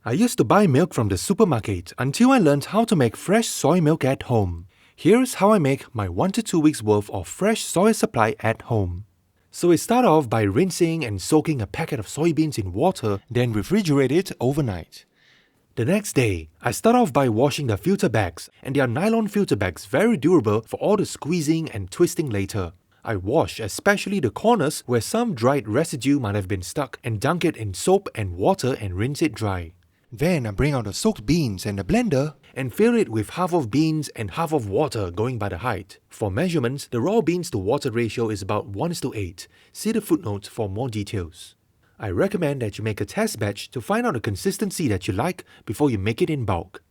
I used to buy milk from the supermarket until I learned how to make fresh soy milk at home. Here's how I make my 1 to 2 weeks worth of fresh soy supply at home. So we start off by rinsing and soaking a packet of soybeans in water, then refrigerate it overnight. The next day, I start off by washing the filter bags, and they are nylon filter bags very durable for all the squeezing and twisting later. I wash especially the corners where some dried residue might have been stuck and dunk it in soap and water and rinse it dry. Then I bring out the soaked beans and the blender and fill it with half of beans and half of water going by the height. For measurements, the raw beans to water ratio is about 1:8. See the footnote for more details. I recommend that you make a test batch to find out the consistency that you like before you make it in bulk.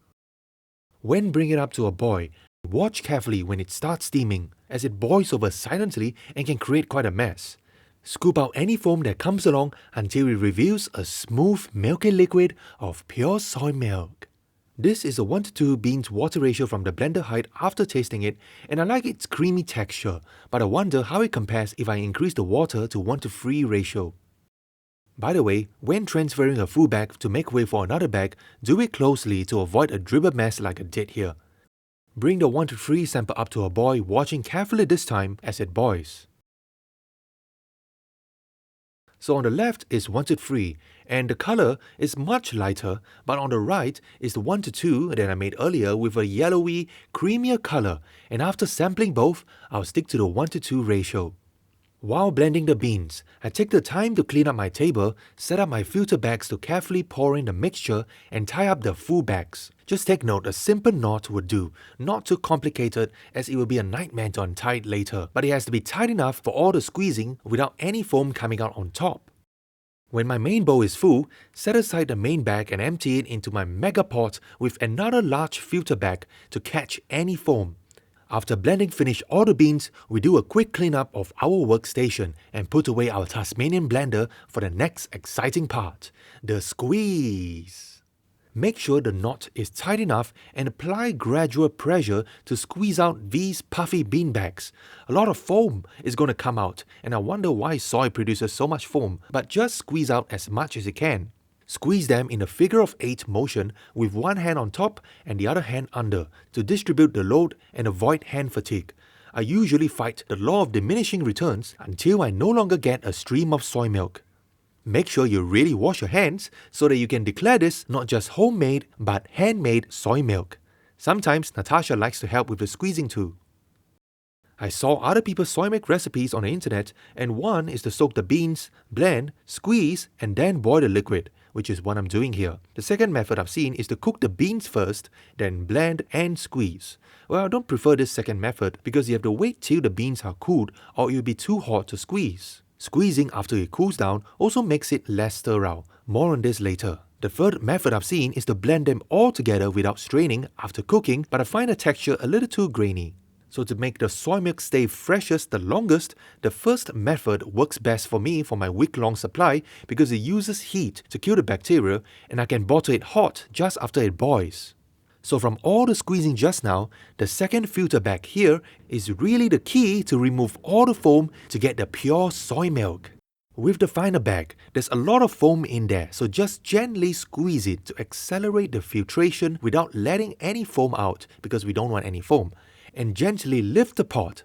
When bringing it up to a boil, watch carefully when it starts steaming, as it boils over silently and can create quite a mess. Scoop out any foam that comes along until it reveals a smooth, milky liquid of pure soy milk. This is a 1 to 2 beans water ratio from the blender height after tasting it, and I like its creamy texture, but I wonder how it compares if I increase the water to 1 to 3 ratio. By the way, when transferring a full bag to make way for another bag, do it closely to avoid a dribble mess like I did here. Bring the 1 to 3 sample up to a boil, watching carefully this time as it boils. So on the left is 1 to 3, and the color is much lighter, but on the right is the 1 to 2 that I made earlier with a yellowy, creamier color, and after sampling both, I'll stick to the 1 to 2 ratio. While blending the beans, I take the time to clean up my table, set up my filter bags to carefully pour in the mixture and tie up the full bags. Just take note, a simple knot would do, not too complicated as it will be a nightmare to untie it later, but it has to be tight enough for all the squeezing without any foam coming out on top. When my main bowl is full, set aside the main bag and empty it into my mega pot with another large filter bag to catch any foam. After blending finish all the beans, we do a quick cleanup of our workstation and put away our Tasmanian blender for the next exciting part, the squeeze. Make sure the knot is tight enough and apply gradual pressure to squeeze out these puffy bean bags. A lot of foam is going to come out, and I wonder why soy produces so much foam, but just squeeze out as much as you can. Squeeze them in a figure of 8 motion with one hand on top and the other hand under to distribute the load and avoid hand fatigue. I usually fight the law of diminishing returns until I no longer get a stream of soy milk. Make sure you really wash your hands so that you can declare this not just homemade but handmade soy milk. Sometimes Natasha likes to help with the squeezing too. I saw other people's soy milk recipes on the internet, and one is to soak the beans, blend, squeeze, and then boil the liquid, which is what I'm doing here. The second method I've seen is to cook the beans first, then blend and squeeze. Well, I don't prefer this second method because you have to wait till the beans are cooled or it will be too hot to squeeze. Squeezing after it cools down also makes it less sterile. More on this later. The third method I've seen is to blend them all together without straining after cooking, but I find the texture a little too grainy. So to make the soy milk stay freshest the longest, the first method works best for me for my week-long supply because it uses heat to kill the bacteria and I can bottle it hot just after it boils. So from all the squeezing just now, the second filter bag here is really the key to remove all the foam to get the pure soy milk. With the final bag, there's a lot of foam in there, so just gently squeeze it to accelerate the filtration without letting any foam out because we don't want any foam. And gently lift the pot,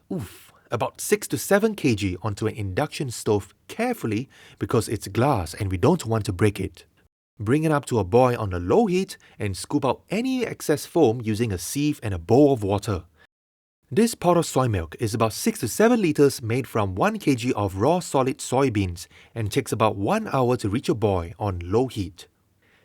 about 6 to 7 kg onto an induction stove carefully because it's glass and we don't want to break it. Bring it up to a boil on a low heat and scoop out any excess foam using a sieve and a bowl of water. This pot of soy milk is about 6 to 7 liters made from 1 kg of raw solid soybeans and takes about 1 hour to reach a boil on low heat.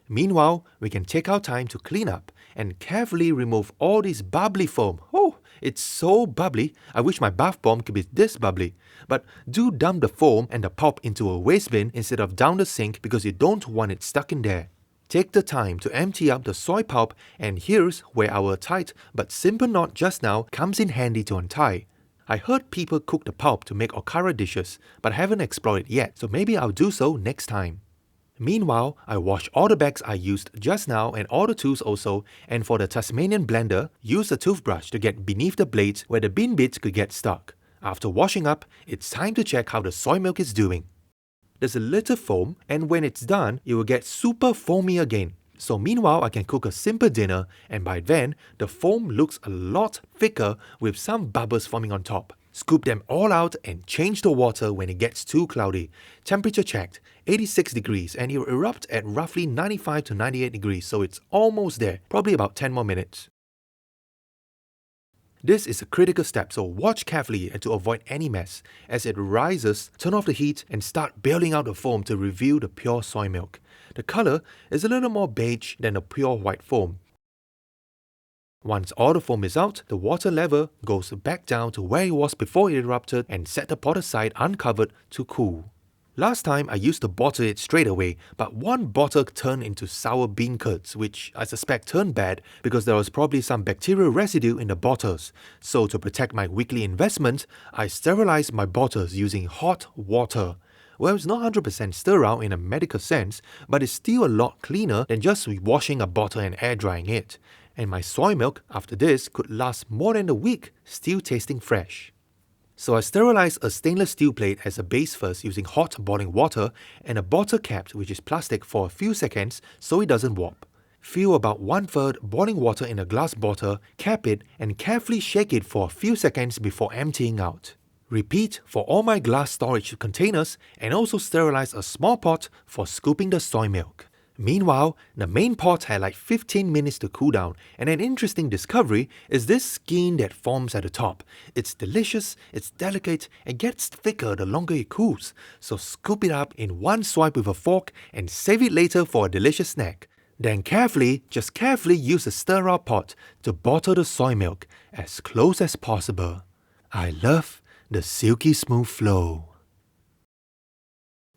Meanwhile, we can take our time to clean up and carefully remove all this bubbly foam. Oh, it's so bubbly. I wish my bath bomb could be this bubbly. But do dump the foam and the pulp into a waste bin instead of down the sink because you don't want it stuck in there. Take the time to empty out the soy pulp, and here's where our tight but simple knot just now comes in handy to untie. I heard people cook the pulp to make okara dishes, but I haven't explored it yet, so maybe I'll do so next time. Meanwhile, I wash all the bags I used just now and all the tools also, and for the Tasmanian blender, use a toothbrush to get beneath the blades where the bean bits could get stuck. After washing up, it's time to check how the soy milk is doing. There's a little foam, and when it's done, it will get super foamy again. So meanwhile, I can cook a simple dinner, and by then, the foam looks a lot thicker with some bubbles forming on top. Scoop them all out and change the water when it gets too cloudy. Temperature checked, 86 degrees, and it will erupt at roughly 95 to 98 degrees, so it's almost there, probably about 10 more minutes. This is a critical step, so watch carefully and to avoid any mess. As it rises, turn off the heat and start bailing out the foam to reveal the pure soy milk. The colour is a little more beige than the pure white foam. Once all the foam is out, the water level goes back down to where it was before it erupted and set the pot aside uncovered to cool. Last time I used to bottle it straight away, but one bottle turned into sour bean curds, which I suspect turned bad because there was probably some bacterial residue in the bottles. So to protect my weekly investment, I sterilized my bottles using hot water. Well, it's not 100% sterile in a medical sense, but it's still a lot cleaner than just washing a bottle and air drying it. And my soy milk after this could last more than a week, still tasting fresh. So I sterilized a stainless steel plate as a base first using hot boiling water and a bottle cap, which is plastic, for a few seconds so it doesn't warp. Fill about 1/3 boiling water in a glass bottle, cap it and carefully shake it for a few seconds before emptying out. Repeat for all my glass storage containers and also sterilize a small pot for scooping the soy milk. Meanwhile, the main pot had like 15 minutes to cool down, and an interesting discovery is this skin that forms at the top. It's delicious, it's delicate, and gets thicker the longer it cools. So scoop it up in one swipe with a fork and save it later for a delicious snack. Then just carefully use a sterile pot to bottle the soy milk as close as possible. I love the silky smooth flow.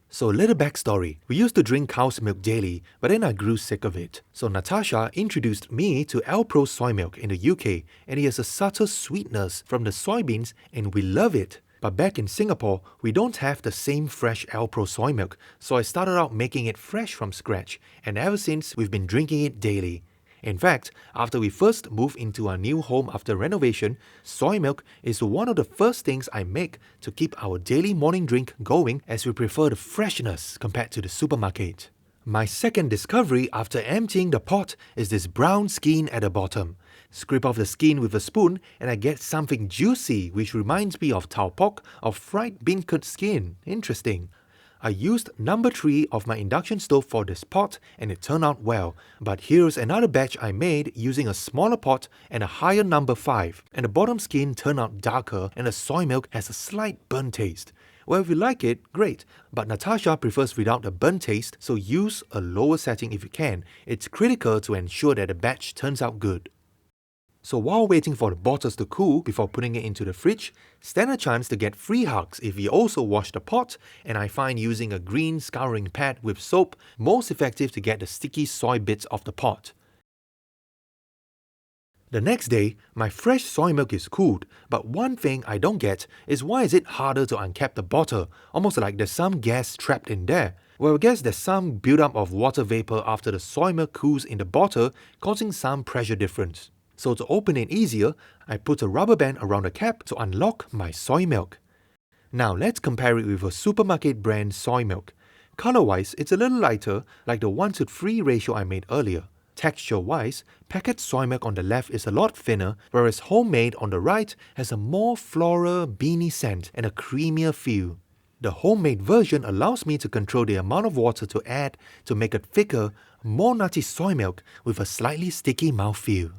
So a little backstory, we used to drink cow's milk daily, but then I grew sick of it. So Natasha introduced me to Alpro soy milk in the UK, and it has a subtle sweetness from the soybeans and we love it. But back in Singapore, we don't have the same fresh Alpro soy milk, so I started out making it fresh from scratch, and ever since we've been drinking it daily. In fact, after we first moved into our new home after renovation, soy milk is one of the first things I make to keep our daily morning drink going, as we prefer the freshness compared to the supermarket. My second discovery after emptying the pot is this brown skin at the bottom. Scrape off the skin with a spoon and I get something juicy, which reminds me of tau pok or fried bean curd skin. Interesting. I used number 3 of my induction stove for this pot and it turned out well, but here's another batch I made using a smaller pot and a higher number 5, and the bottom skin turned out darker and the soy milk has a slight burnt taste. Well, if you like it, great, but Natasha prefers without the burnt taste, so use a lower setting if you can. It's critical to ensure that the batch turns out good. So while waiting for the bottles to cool before putting it into the fridge, stand a chance to get free hugs if you also wash the pot, and I find using a green scouring pad with soap most effective to get the sticky soy bits off the pot. The next day, my fresh soy milk is cooled, but one thing I don't get is why is it harder to uncap the bottle, almost like there's some gas trapped in there. Well, I guess there's some buildup of water vapor after the soy milk cools in the bottle, causing some pressure difference. So to open it easier, I put a rubber band around the cap to unlock my soy milk. Now let's compare it with a supermarket brand soy milk. Color-wise, it's a little lighter, like the 1:3 ratio I made earlier. Texture-wise, packet soy milk on the left is a lot thinner, whereas homemade on the right has a more floral, beany scent and a creamier feel. The homemade version allows me to control the amount of water to add to make a thicker, more nutty soy milk with a slightly sticky mouthfeel.